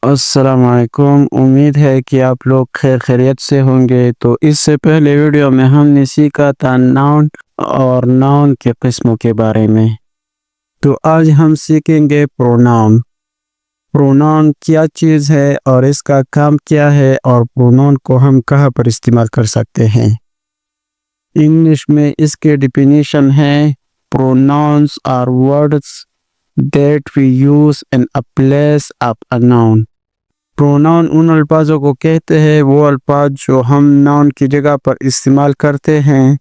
السلام علیکم۔ امید ہے کہ آپ لوگ خیر خیریت سے ہوں گے۔ تو اس سے پہلے ویڈیو میں ہم نے سیکھا تھا ناؤن اور ناؤن کے قسموں کے بارے میں۔ تو آج ہم سیکھیں گے پروناؤن۔ پروناؤن کیا چیز ہے اور اس کا کام کیا ہے، اور پروناؤن کو ہم کہاں پر استعمال کر سکتے ہیں۔ انگلش میں اس کے ڈیفینیشن ہے: pronouns are words that we use in a place of a noun۔ Pronoun ان الفاظوں کو کہتے ہیں، وہ الفاظ جو ہم ناؤن کی جگہ پر استعمال کرتے ہیں۔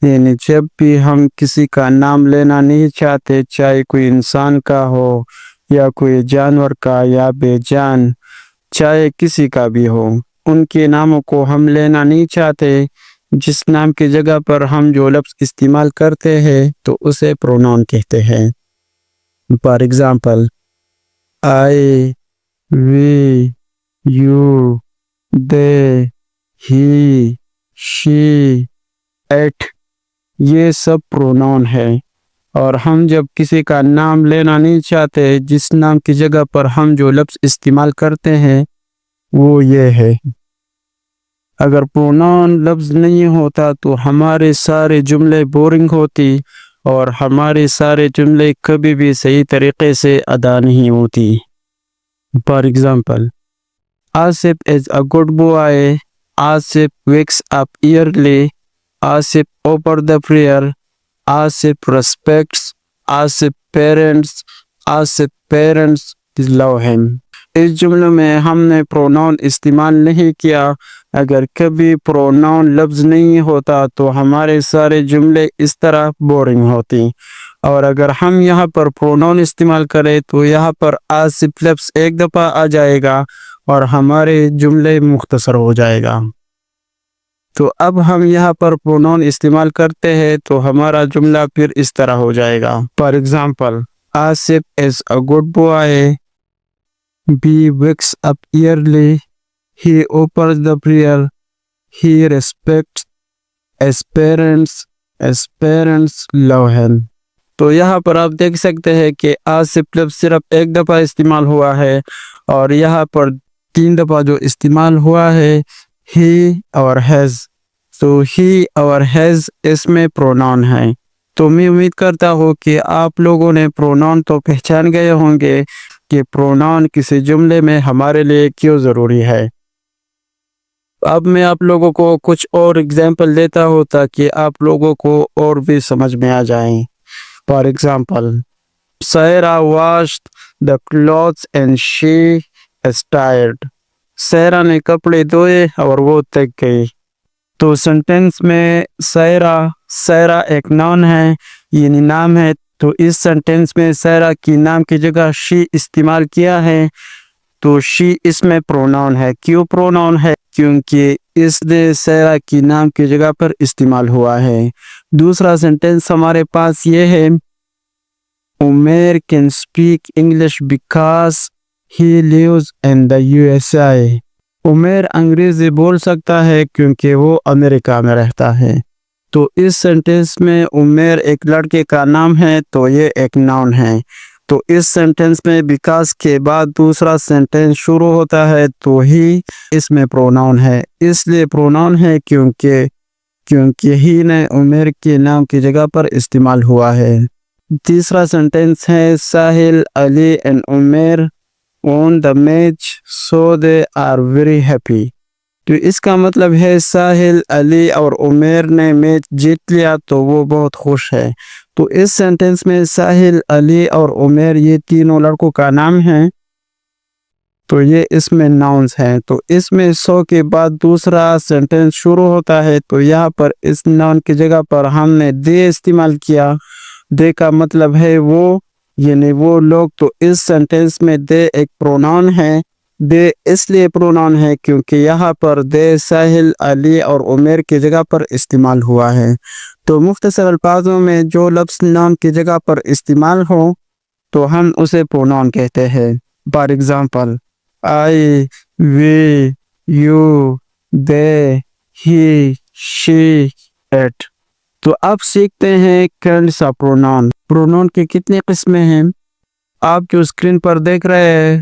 یعنی جب بھی ہم کسی کا نام لینا نہیں چاہتے، چاہے کوئی انسان کا ہو یا کوئی جانور کا یا بے جان، چاہے کسی کا بھی ہو، ان کے ناموں کو ہم لینا نہیں چاہتے، جس نام کی جگہ پر ہم جو لفظ استعمال کرتے ہیں تو اسے پروناؤن کہتے ہیں۔ For example, I, we, you, they, he, she, it، یہ سب پروناؤن ہے۔ اور ہم جب کسی کا نام لینا نہیں چاہتے، جس نام کی جگہ پر ہم جو لفظ استعمال کرتے ہیں وہ یہ ہے۔ اگر پروناؤن لفظ نہیں ہوتا تو ہمارے سارے جملے بورنگ ہوتی، اور ہمارے سارے جملے کبھی بھی صحیح طریقے سے ادا نہیں ہوتی۔ For example, Asif is a good boy، Asif wakes up early، Asif opens the prayer، Asif respects، Asif parents love him۔ اس جملے میں ہم نے پروناؤن استعمال نہیں کیا۔ اگر کبھی پروناؤن لفظ نہیں ہوتا تو ہمارے سارے جملے اس طرح بورنگ ہوتی، اور اگر ہم یہاں پر پروناؤن استعمال کریں تو یہاں پر آصف لفظ ایک دفعہ آ جائے گا اور ہمارے جملے مختصر ہو جائے گا۔ تو اب ہم یہاں پر پروناؤن استعمال کرتے ہیں تو ہمارا جملہ پھر اس طرح ہو جائے گا۔ For example, Asif is a good boy، he wakes up early، he opens the prayer، he respects his parents love him۔ تو یہاں پر آپ دیکھ سکتے ہیں کہ آصف لفظ صرف ایک دفعہ استعمال ہوا ہے، اور یہاں پر 3 دفعہ جو استعمال ہوا ہے he اور his۔ تو he اور his اس میں پروناؤن ہے۔ تو میں امید کرتا ہوں کہ آپ لوگوں نے پروناؤن تو پہچان گئے ہوں گے کہ پروناؤن کسی جملے میں ہمارے لیے کیوں ضروری ہے۔ اب میں آپ لوگوں کو کچھ اور اگزامپل دیتا ہوں تاکہ آپ لوگوں کو اور بھی سمجھ میں آ جائیں۔ For example, Saira washed the clothes and she is tired۔ Saira نے کپڑے دھوئے اور وہ تھک گئی۔ تو سنٹینس میں سائرہ ایک ناؤن ہے، یعنی نام ہے، تو اس سنٹینس میں سائرہ کی نام کی جگہ she استعمال کیا ہے، تو she اس میں پروناؤن ہے۔ کیوں پروناؤن ہے؟ کیونکہ اس نے سائرہ کی نام کی جگہ پر استعمال ہوا ہے۔ دوسرا سنٹینس ہمارے پاس یہ ہے: Umair can speak English because he lives in the USA۔ Umair انگریزی بول سکتا ہے کیونکہ وہ امریکہ میں رہتا ہے۔ تو اس سینٹینس میں عمیر ایک لڑکے کا نام ہے، تو یہ ایک ناؤن ہے۔ تو اس سینٹینس میں بیکاز کے بعد دوسرا سینٹینس شروع ہوتا ہے، تو ہی اس میں پروناؤن ہے۔ اس لیے پروناؤن ہے کیونکہ ہی نے عمیر کے نام کی جگہ پر استعمال ہوا ہے۔ تیسرا سینٹینس ہے: ساحل، علی and Umair won the match so they are very happy۔ تو اس کا مطلب ہے ساحل، علی اور عمیر نے میچ جیت لیا تو وہ بہت خوش ہے۔ تو اس سینٹینس میں ساحل، علی اور عمیر یہ تینوں لڑکوں کا نام ہے، تو یہ اس میں ناؤنز ہیں۔ تو اس میں سو کے بعد دوسرا سینٹینس شروع ہوتا ہے، تو یہاں پر اس ناؤن کی جگہ پر ہم نے دے استعمال کیا۔ دے کا مطلب ہے وہ، یعنی وہ لوگ۔ تو اس سینٹینس میں دے ایک پروناؤن ہے۔ دے اس لیے پروناؤن ہے کیونکہ یہاں پر دے ساحل، علی اور عمیر کی جگہ پر استعمال ہوا ہے۔ تو مختصر الفاظوں میں جو لفظ ناؤن کی جگہ پر استعمال ہو تو ہم اسے پروناؤن کہتے ہیں۔ For example, I، we، you، they، he، she، it۔ تو اب سیکھتے ہیں کون سا پروناؤن۔ پروناؤن کی کتنی قسمیں ہیں؟ آپ جو اسکرین پر دیکھ رہے ہیں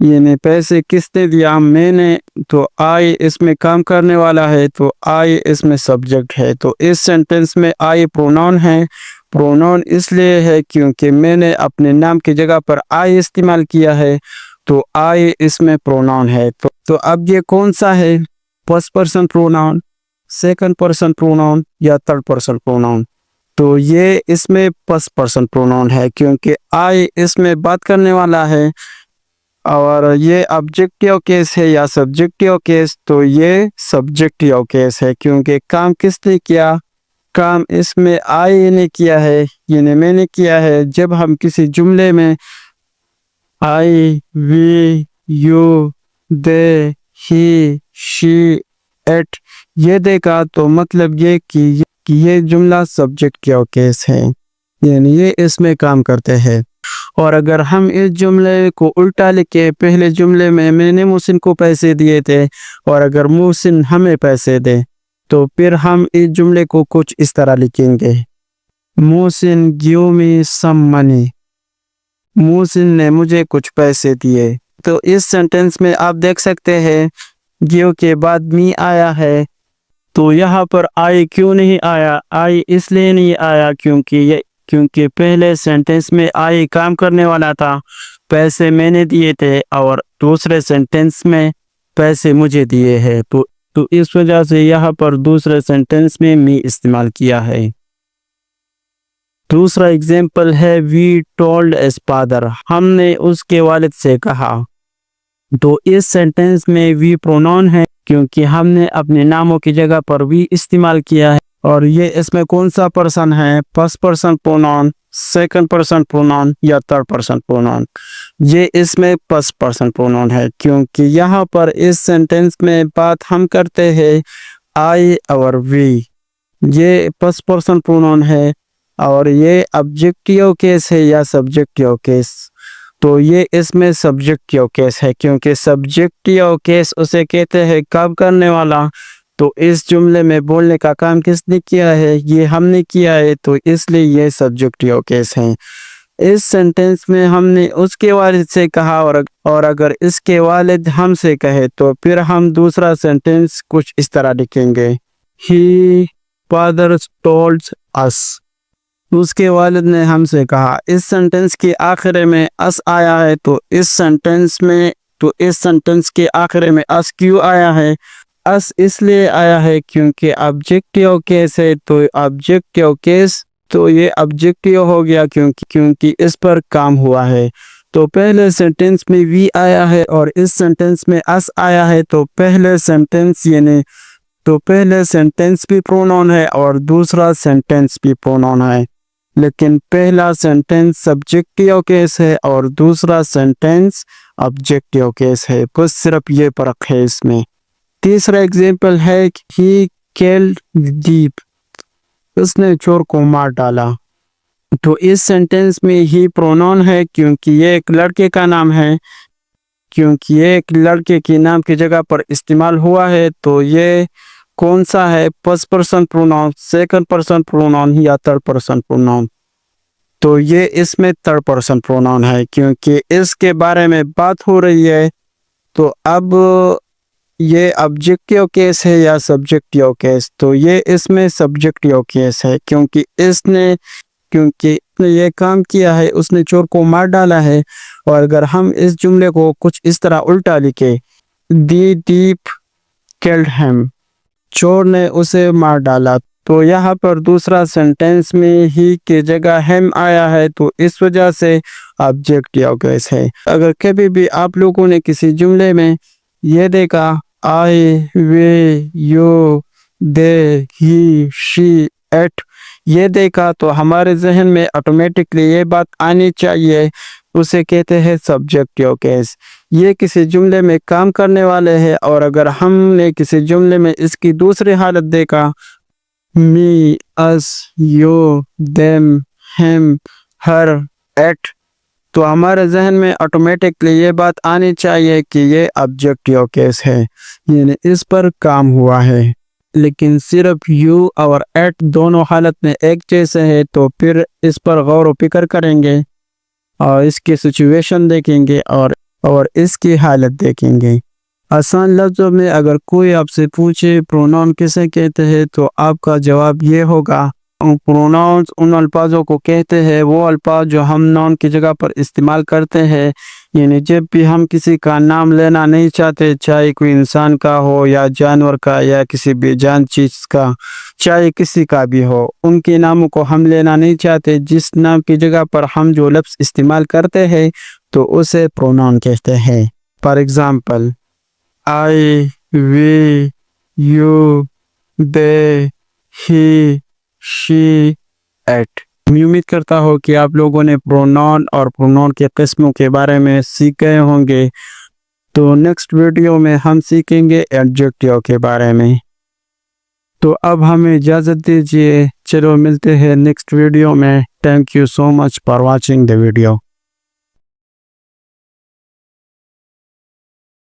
یعنی پیسے کس نے دیا؟ میں نے۔ تو آئی اس میں کام کرنے والا ہے، تو آئی اس میں سبجیکٹ ہے۔ تو اس سینٹنس میں آئی پروناؤن ہے۔ پروناؤن اس لیے ہے کیونکہ میں نے اپنے نام کی جگہ پر آئی استعمال کیا ہے، تو آئی اس میں پروناؤن ہے۔ تو اب یہ کون سا ہے؟ First person pronoun, second person pronoun یا تھرڈ پرسن پروناؤن؟ تو یہ اس میں فرسٹ پرسن پروناؤن ہے کیونکہ آئی اس میں بات کرنے والا ہے، اور یہ آبجیکٹیو کیس ہے یا سبجیکٹیو کیس؟ تو یہ سبجیکٹیو کیس ہے کیونکہ کام کس نے کیا؟ کام اس میں آئی نے کیا ہے، یعنی میں نے کیا ہے۔ جب ہم کسی جملے میں آئی، وی، you, they, he, she, at یہ دیکھا تو مطلب یہ کہ یہ جملہ سبجیکٹیو کیس ہے، یعنی یہ اس میں کام کرتے ہیں۔ اور اگر ہم اس جملے کو الٹا لکھے، پہلے جملے میں نے محسن کو پیسے دیے تھے، اور اگر محسن ہمیں پیسے دے تو پھر ہم اس جملے کو کچھ اس طرح لکھیں گے: محسن گیو می سم منی، محسن نے مجھے کچھ پیسے دیے۔ تو اس سینٹنس میں آپ دیکھ سکتے ہیں گیو کے بعد می آیا ہے، تو یہاں پر آئی کیوں نہیں آیا؟ آئی اس لیے نہیں آیا کیونکہ پہلے سینٹنس میں آئی کام کرنے والا تھا، پیسے میں نے دیے تھے، اور دوسرے سینٹنس میں پیسے مجھے دیے ہیں، تو اس وجہ سے یہاں پر دوسرے سینٹنس میں می استعمال کیا ہے۔ دوسرا ایگزامپل ہے وی ٹولڈ his father، ہم نے اس کے والد سے کہا۔ تو اس سینٹنس میں وی پروناؤن ہے کیونکہ ہم نے اپنے ناموں کی جگہ پر وی استعمال کیا ہے، اور یہ اس میں کون سا پرسن ہے؟ First person pronoun, second person pronoun یا تھرڈ پرسن پروناؤن؟ یہ اس میں فرسٹ پرسن پروناؤن ہے کیونکہ یہاں پر اس سینٹنس میں بات ہم کرتے ہیں آئی اور وی، یہ فرسٹ پرسن پروناؤن ہے، اور یہ آبجیکٹیو کیس ہے یا سبجیکٹیو کیس؟ تو یہ اس میں سبجیکٹیو کیس ہے کیونکہ سبجیکٹیو کیس اسے کہتے ہیں کام کرنے والا۔ تو اس جملے میں بولنے کا کام کس نے کیا ہے؟ یہ ہم نے کیا ہے، تو اس لیے یہ سبجیکٹیو کیس ہے۔ اس سینٹنس میں ہم نے اس کے والد سے کہا، اور اگر اس کے والد ہم سے کہے تو پھر ہم دوسرا سینٹنس کچھ اس طرح لکھیں گے: ہی فادر ٹولڈ اس، اس کے والد نے ہم سے کہا۔ اس سینٹنس کے آخر میں اس آیا ہے، تو اس سینٹنس کے آخر میں اس کیوں آیا ہے؟ اس لیے آیا ہے کیونکہ آبجیکٹیو کیس ہے، تو آبجیکٹیو کیس تو یہ آبجیکٹیو ہو گیا کیونکہ اس پر کام ہوا ہے۔ تو پہلے سینٹنس میں وی آیا ہے اور اس سینٹنس میں اس آیا ہے، تو پہلے سینٹنس بھی پروناؤن ہے اور دوسرا سینٹنس بھی پروناؤن ہے، لیکن پہلا سینٹنس سبجیکٹیو کیس ہے اور دوسرا سینٹنس آبجیکٹیو کیس ہے، بس صرف یہ فرق ہے اس میں۔ تیسرا ایگزامپل ہے ہی کیلڈ دیپ، اس نے چور کو مار ڈالا۔ تو اس سینٹنس میں ہی پروناؤن ہے کیونکہ یہ ایک لڑکے کا نام ہے، کیونکہ یہ ایک لڑکے کے نام کی جگہ پر استعمال ہوا ہے۔ تو یہ کون سا ہے؟ First person pronoun, second person pronoun یا تھرڈ پرسن پروناؤن؟ تو یہ اس میں تھرڈ پرسن پروناؤن ہے کیونکہ اس کے بارے میں بات ہو رہی ہے۔ تو اب یہ آبجیکٹیو کیس ہے یا سبجیکٹیو کیس؟ تو یہ اس میں سبجیکٹیو کیس ہے کیونکہ اس نے یہ کام کیا ہے، اس نے چور کو مار ڈالا ہے۔ اور اگر ہم اس جملے کو کچھ اس طرح الٹا لکھے: دی دیپ کیلڈ ہیم، چور نے اسے مار ڈالا، تو یہاں پر دوسرا سینٹنس میں ہی کی جگہ ہیم آیا ہے، تو اس وجہ سے آبجیکٹیو کیس ہے۔ اگر کبھی بھی آپ لوگوں نے کسی جملے میں یہ دیکھا آئی، وی، you, they, he, she, at یہ دیکھا، تو ہمارے ذہن میں آٹومیٹکلی یہ بات آنی چاہیے، اسے کہتے ہیں سبجیکٹیو کیس۔ یہ کسی جملے میں کام کرنے والے ہیں، اور اگر ہم نے کسی جملے میں اس کی دوسری حالت دیکھا me, us, you, them, him, her, it, تو ہمارے ذہن میں آٹومیٹکلی یہ بات آنی چاہیے کہ یہ آبجیکٹیو کیس ہے، یعنی اس پر کام ہوا ہے۔ لیکن صرف یو اور ایٹ دونوں حالت میں ایک جیسے ہیں، تو پھر اس پر غور و فکر کریں گے اور اس کی سچویشن دیکھیں گے اور اور اس کی حالت دیکھیں گے۔ آسان لفظوں میں اگر کوئی آپ سے پوچھے پروناؤن کسے کہتے ہیں تو آپ کا جواب یہ ہوگا، پروناؤنز ان الفاظوں کو کہتے ہیں، وہ الفاظ جو ہم نون کی جگہ پر استعمال کرتے ہیں، یعنی جب بھی ہم کسی کا نام لینا نہیں چاہتے، چاہے کوئی انسان کا ہو یا جانور کا یا کسی بے جان چیز کا، چاہے کسی کا بھی ہو، ان کے ناموں کو ہم لینا نہیں چاہتے، جس نام کی جگہ پر ہم جو لفظ استعمال کرتے ہیں تو اسے پروناؤن کہتے ہیں۔ For example I, we, you, they, he, she, it۔ میں امید کرتا ہوں کہ آپ لوگوں نے پروناؤن اور پروناؤن کے قسموں کے بارے میں سیکھ گئے ہوں گے۔ تو نیکسٹ ویڈیو میں ہم سیکھیں گے ایڈجیکٹیو کے بارے میں۔ تو اب ہمیں اجازت دیجیے، چلو ملتے ہیں نیکسٹ ویڈیو میں۔ Thank you so much for watching the video.